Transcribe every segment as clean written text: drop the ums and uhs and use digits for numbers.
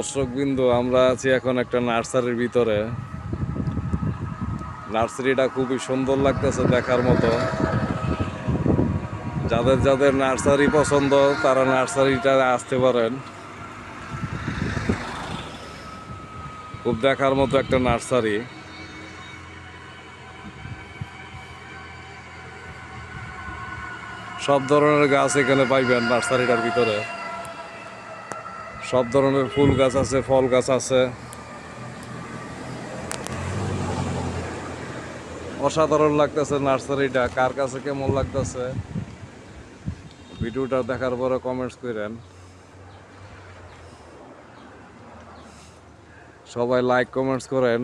দর্শকবৃন্দ, আমরা আছি এখন একটা নার্সারির ভিতরে। নার্সারিটা খুবই সুন্দর লাগতেছে দেখার মতো। যাদের যাদের নার্সারি পছন্দ তারা নার্সারিটা আসতে পারেন। খুব দেখার মতো একটা নার্সারি। সব ধরনের গাছ এখানে পাইবেন নার্সারিটার ভিতরে। সব ধরনের ফুল গাছ আছে, ফল গাছ আছে। অসাধারণ লাগতেছে নার্সারিটা। কার কাছে কেমন লাগতেছে ভিডিওটা দেখার পরে কমেন্টস করেন। সবাই লাইক কমেন্টস করেন।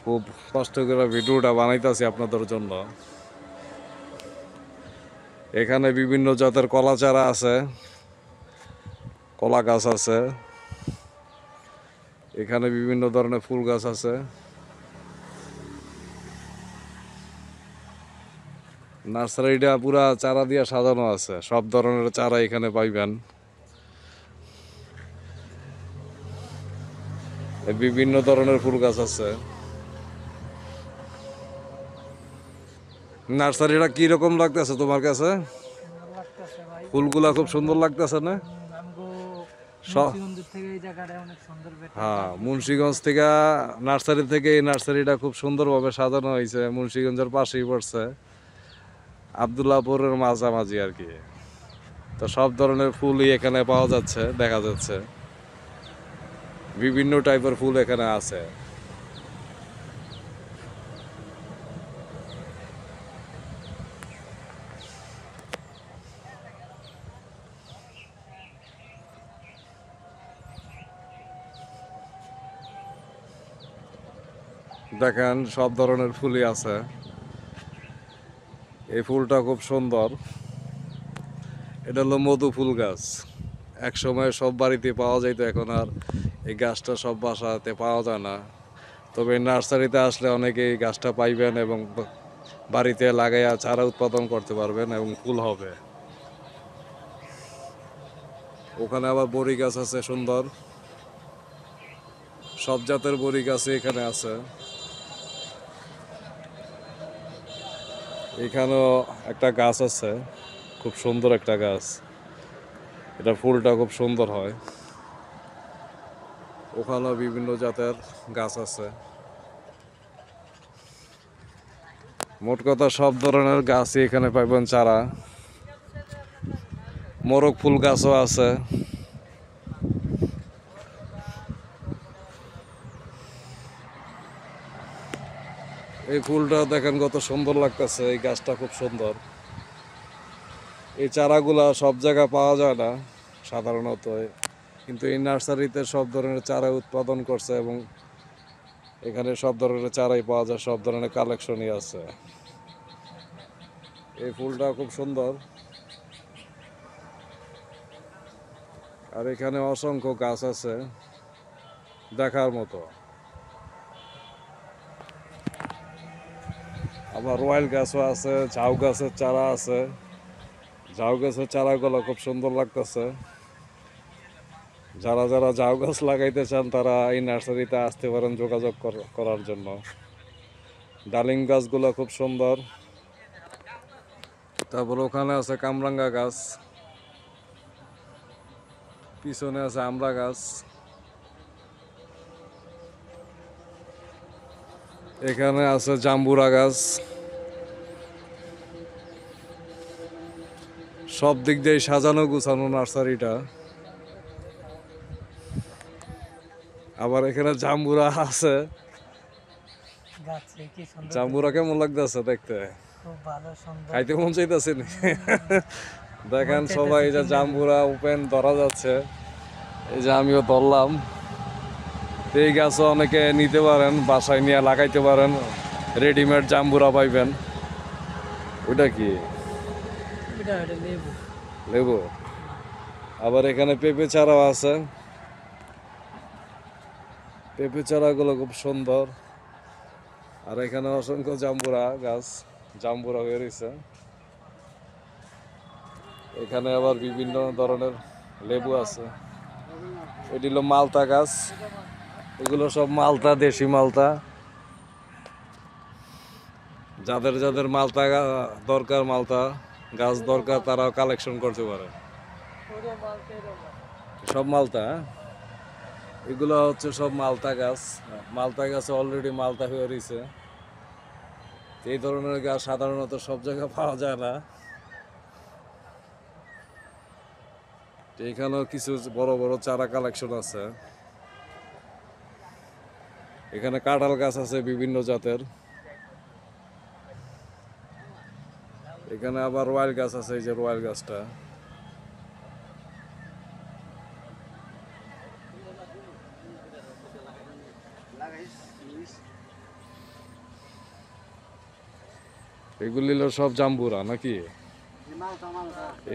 খুব কষ্ট করে ভিডিওটা বানাইতেছি আপনাদের জন্য। এখানে বিভিন্ন জাতের কলা চারা আছে, কলা গাছ আছে। এখানে বিভিন্ন ধরনের ফুল গাছ আছে। নার্সারিটা পুরা চারা দিয়ে সাজানো আছে। সব ধরনের চারা এখানে পাইবেন। বিভিন্ন ধরনের ফুল গাছ আছে। নার্সারিটা কি রকম লাগতেছে তোমার কাছে? সুন্দর লাগতেছে ভাই। ফুলগুলা খুব সুন্দর লাগতেছে না? আমগো সব মুন্সিগঞ্জ থেকে এই জায়গাটা অনেক সুন্দর বেটার। হ্যাঁ, মুন্সিগঞ্জ থেকে নার্সারি থেকে এই নার্সারিটা খুব সুন্দরভাবে সাজানো হয়েছে। মুন্সিগঞ্জের পাশেই পড়ছে, আবদুল্লাহপুরের মাঝামাঝি আর কি। তো সব ধরনের ফুলই এখানে পাওয়া যাচ্ছে, দেখা যাচ্ছে। বিভিন্ন টাইপের ফুল এখানে আছে। দেখেন সব ধরনের ফুলই আছে। এই ফুলটা খুব সুন্দর। এটা হলো মধু ফুল গাছ। এক সময় সব বাড়িতে পাওয়া যাইতো, এখন আর এই গাছটা সব বাসাতে পাওয়া যায় না। তবে নার্সারিতে আসলে অনেকে এই গাছটা পাইবেন এবং বাড়িতে লাগাইয়া চারা উৎপাদন করতে পারবেন এবং ফুল হবে। ওখানে আবার বড়ি গাছ আছে সুন্দর। সব জাতের বড়ি গাছ এখানে আছে। এখানেও একটা গাছ আছে, খুব সুন্দর একটা গাছ। এটা ফুলটা খুব সুন্দর হয়। ওখানেও বিভিন্ন জাতের গাছ আছে। মোট কথা সব ধরনের গাছই এখানে পাইবেন চারা। মোরগ ফুল গাছও আছে। এই ফুলটা দেখেন কত সুন্দর লাগতেছে। এই গাছটা খুব সুন্দর। এই চারাগুলা সব জায়গায় পাওয়া যায় না সাধারণত, কিন্তু এই নার্সারিতে সব ধরনের চারা উৎপাদন করছে এবং এখানে সব ধরনের চারাই পাওয়া যায়, সব ধরনের কালেকশনই আছে। এই ফুলটা খুব সুন্দর। আর এখানে অসংখ্য গাছ আছে দেখার মতো। আবার রয়্যাল গাছও আছে, ঝাউ গাছের চারা আছে। ঝাউ গাছের চারাগুলো খুব সুন্দর লাগতেছে। যারা যারা ঝাউ গাছ লাগাইতে চান তারা এই নার্সারিতে আসতে পারেন যোগাযোগ করার জন্য। ডালিম গাছগুলো খুব সুন্দর। তারপর ওখানে আছে কামরাঙ্গা গাছ, পিছনে আছে আমড়া গাছ। এখানে আছে জাম্বুরা গাছ। সব দিক দিয়ে সাজানো গুছানো নার্সারিটা। আবার এখানে জাম্বুরা আছে। গাছে কি সুন্দর, জাম্বুরা কেমন লাগতেছে দেখতে? খুব ভালো সুন্দর। খাইতে মন চাইতেছে নি? দেখেন চাইতেছে সবাই, এই যে কিনা। জাম্বুরা ওপেন ধরা যাচ্ছে। এই যে আমিও ধরলাম। এই গাছও অনেকে নিতে পারেন, বাসায় নিয়ে লাগাইতে পারেন। রেডিমেড জাম্বুরা পাইবেন। ওইটা কি? এটা লেবু। লেবু। আবার এখানে পেঁপে চারাও আছে। পেঁপে চারাগুলো খুব সুন্দর। আর এখানে অসংখ্য জাম্বুরা গাছ, জাম্বুরা হয়ে রয়েছে। এখানে আবার বিভিন্ন ধরনের লেবু আছে। এটি হলো মালতা গাছ, এগুলো সব মালতা, দেশি মালতা। যাদের যাদের মালতা দরকার, মালতা গাছ দরকার, তারাও কালেকশন করতে পারে। সব মালতা, হ্যাঁ? এগুলো হচ্ছে সব মালতা গাছ। মালতা গাছে অলরেডি মালতা হয়ে রয়েছে। এই ধরনের গাছ সাধারণত সব জায়গায় পাওয়া যায় না। এখানেও কিছু বড় বড় চারা কালেকশন আছে। এখানে কাঁঠাল গাছ আছে বিভিন্ন জাতের। এখানে আবার রয়্যাল গাছ আছে, এই যে রয়্যাল গাছটা। এগুলি হলো সব জাম্বুরা নাকি?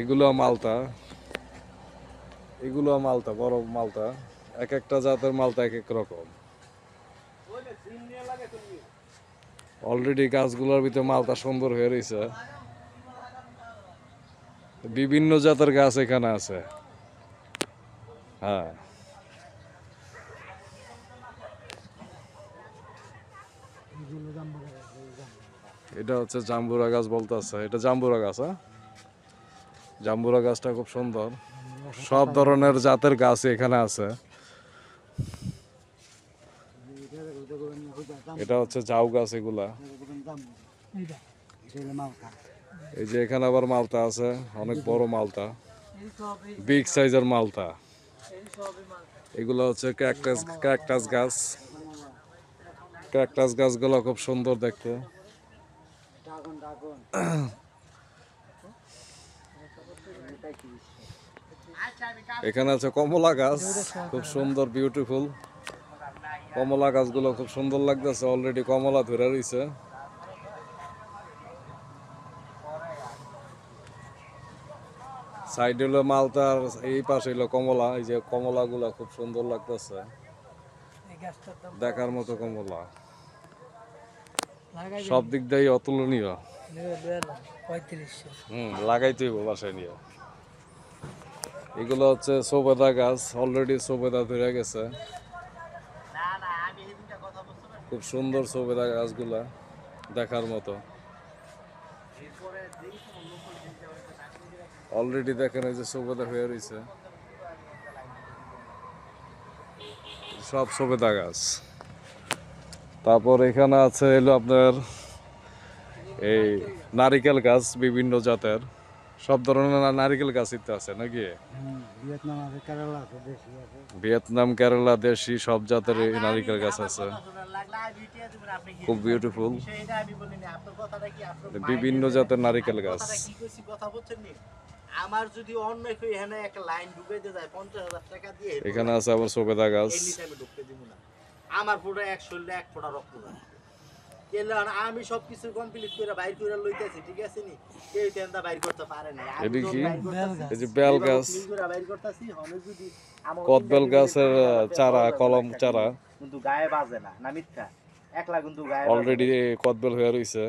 এগুলো মালতা, এগুলো মালতা, বড় মালতা। এক একটা জাতের মালতা এক এক রকম। অলরেডি গাছগুলোর ভিতরে মালতা সুন্দর হয়ে রয়েছে। বিভিন্ন জাতের গাছ এখানে আছে। হ্যাঁ, এটা হচ্ছে জাম্বুরা গাছ বলতেছে, এটা জাম্বুরা গাছ। হ্যাঁ, জাম্বুরা গাছটা খুব সুন্দর। সব ধরনের জাতের গাছ এখানে আছে। এটা হচ্ছে ঝাউ গাছ এগুলা। এই যে এখানে আবার মালতা আছে, অনেক বড় মালতা, বিগ সাইজের মালতা। এগুলো হচ্ছে ক্যাকটাস, ক্যাকটাস গাছ। ক্যাকটাস গাছগুলো খুব সুন্দর দেখতে। এখানে আছে কমলা গাছ, খুব সুন্দর, বিউটিফুল। কমলা গাছগুলো খুব সুন্দর লাগতেছে, অলরেডি কমলা ধরে রয়েছে। সাইড হলো মালতার, এই পাশে হলো কমলা। এই যে কমলা গুলা খুব সুন্দর লাগতেছে, দেখার মতো কমলা। সব দিক দিয়ে অতুলনীয়। লাগাইতে হইব বাসায় নিয়ে। এগুলো হচ্ছে সবেদা গাছ, অলরেডি সবেদা ধরে গেছে। খুব সুন্দর সবেদা গাছগুলা, দেখার মতো। অলরেডি দেখেন এই যে সবেদা হয়ে রয়েছে, সব সবেদা গাছ। তারপর এখানে আছে এলো আপনার এই নারিকেল গাছ, বিভিন্ন জাতের। সব ধরনের নারিকেল গাছ ইত্যা আছে নাকি? ভিয়েতনাম, কেরালা, দেশি সব জাতের এই নারিকেল গাছ আছে, খুব বিউটিফুল। বিভিন্ন জাতের নারিকেল গাছ। আমার যদি অন্য কেউ এখানে একটা লাইন ঢুকে যায় 50,000 টাকা দিয়ে, এখানে আছে আবার সবেদা গাছ। এমনিতে আমি ঢুকতে দিব না। আমার পুরো এক শরীরে এক ফোঁটা রক্ত যায়। কেলান আমি সবকিছু কমপ্লিট করে বাইর করে লইতেছি, ঠিক আছে নি? কেউ তেন্দা বাইর করতে পারে না। আমি এটি যখন কি? বাইর করতেছি, এই যে বেল গাছ, ক্লিন করে বাইর করতেছি, হনে যদি আমার কদবেল গাছের চারা, কলম চারা। কিন্তু গায়ে বাজে না, না মিথ্যা? একলা কিন্তু গায়ে অলরেডি কদবেল হয়ে রয়েছে।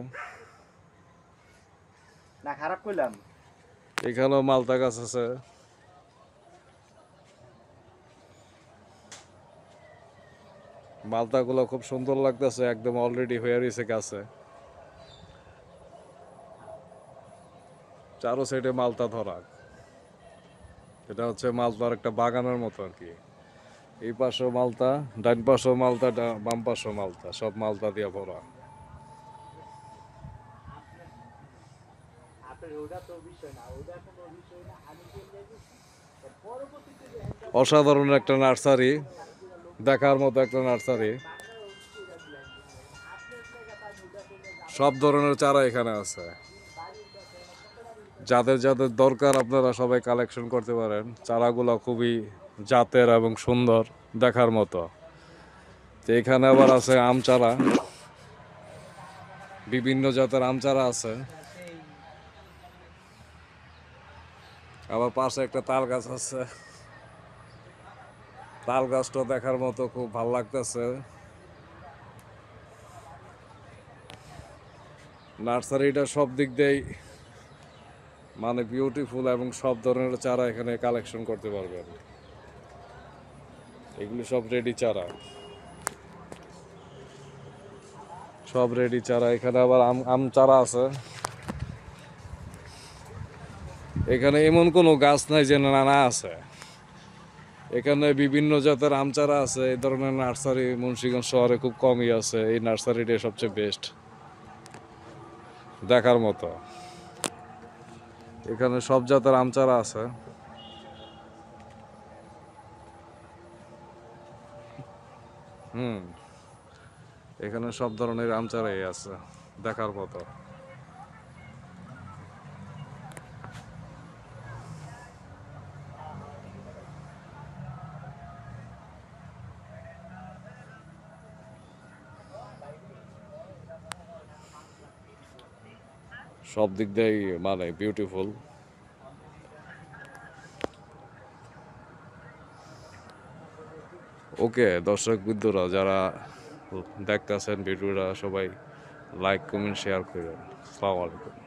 না খারাপ কইলাম? এখানেও মালতা গাছ আছে। মালতাগুলো খুব সুন্দর লাগতেছে, একদম অলরেডি হয়ে রয়েছে গাছে। চারো সাইডে মালতা ধরা। এটা হচ্ছে মালতার একটা বাগানের মতো আর কি। এই পাশেও মালতা, ডান পাশেও মালতা, বাম পাশেও মালতা, সব মালতা দিয়ে ভরা। আপনার ওটা তো বিষয় না, ওটা কোনো বিষয় না। আমি বললে পরবর্তীতে অসাধারণ একটা নার্সারি, দেখার মতো একটা নার্সারি। সব ধরনের চারা এখানে আছে। যাদের যাদের দরকার আপনারা সবাই কালেকশন করতে পারেন। চারাগুলো খুবই জাতের এবং সুন্দর, দেখার মতো। তো এখানে আবার আছে আম চারা, বিভিন্ন জাতের আম চারা আছে। আবার পাশে একটা তাল গাছ আছে, তাল গাছটা দেখার মতো, খুব ভালো লাগতেছে। নার্সারিটা সব দিক দিয়েই মানে বিউটিফুল, এবং সব ধরনের চারা এখানে কালেকশন করতে পারবেন। এগুলি সব রেডি চারা, সব রেডি চারা। এখানে আবার আম আম চারা আছে। এখানে এমন কোনো গাছ নাই যে না আছে। এখানে বিভিন্ন জাতের আম চারা আছে। এই ধরনের নার্সারি মুন্সিগঞ্জ শহরে খুব কমই আছে। এই নার্সারিটা সবচেয়ে বেস্ট, দেখার মতো। এখানে সব জাতের আম চারা আছে। এখানে সব ধরনের আম চারাই আছে, দেখার মতো। সব দিক দিয়েই মানে বিউটিফুল। ওকে দর্শক বিন্দুরা, যারা দেখতেছেন ভিডিওটা, সবাই লাইক কমেন্ট শেয়ার করেন। আসসালামু আলাইকুম।